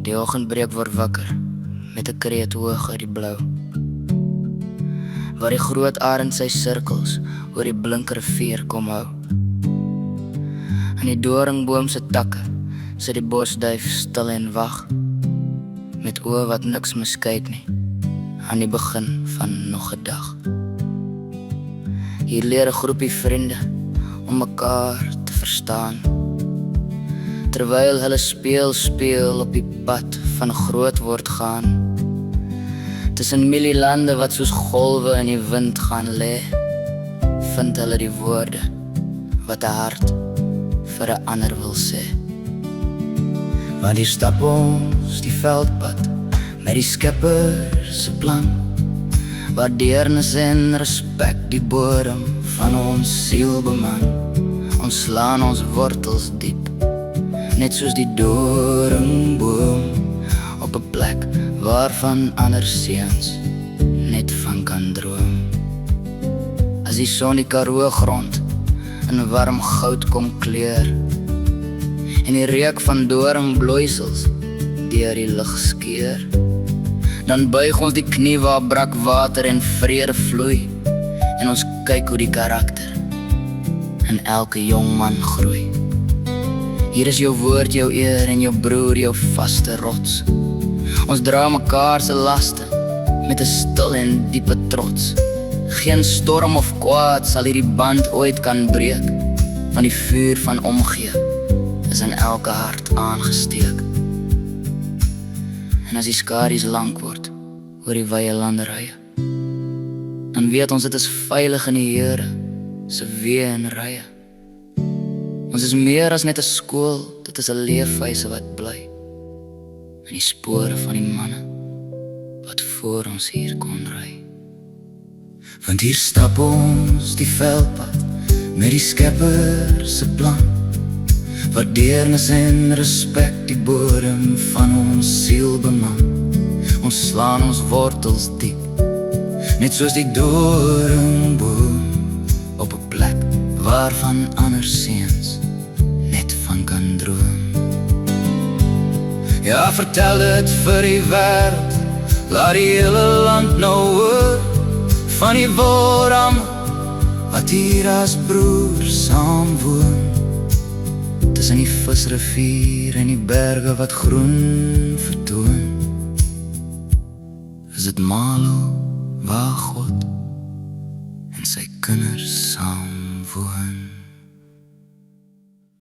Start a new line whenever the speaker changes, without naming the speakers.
Die oggendbreek word wakker met 'n kreet hoog uit die blou, waar die groot arend sy sirkels oor die blink rivier kom hou. In die doringboom se takke sit die bosduif stil en wag, met oë wat niks miskyk nie, aan die begin van nog 'n dag. Hier leer 'n groepie vriende om mekaar te verstaan, terwyl hulle speel op die pad van groot word gaan. Tussen milielande wat soos golwe in die wind gaan lê, vind hulle die woorde wat 'n hart vir 'n ander wil sê. Want hier stap ons die veldpad met die Skepper se plan, waar deernis en respek die bodem van ons siel beman. Ons slaan ons wortels diep, net soos die doringboom, op 'n plek waarvan ander seuns net van kan droom. As die son die Karoo grond in warm goud kom kleur, en die reuk van doringbloeisels deur die lug skeur, dan buig ons die knie waar brak water en vrede vloei, en ons kyk hoe die karakter in elke jong man groei. Hier is jou woord, jou eer, en jou broer, jou vaste rots. Ons dra mekaar se laste met 'n stil en diepe trots. Geen storm of kwaad sal hierdie band ooit kan breek, want die vuur van omgee is in elke hart aangesteek. En as die skadu's lank word oor die wye landerye, dan weet ons dit is veilig in die Here se weë en rye. Ons is meer as net 'n skool, dit is 'n leefwyse wat bly in die spore van die manne wat voor ons hier kon ry. Want hier stap ons die veldpad met die Skepper se plan, waar deernis en respek die bodem van ons siel beman. Ons slaan ons wortels diep, net soos die doringboom, op 'n plek waarvan ander seuns net van kan droom. Ja, vertel dit vir die wêreld, laat die hele land nou hoor van die woordam wat hier as broers saam woon. Tussen die visrivier en die berge wat groen vertoon, is dit Malo waar God en sy kinders saam woon.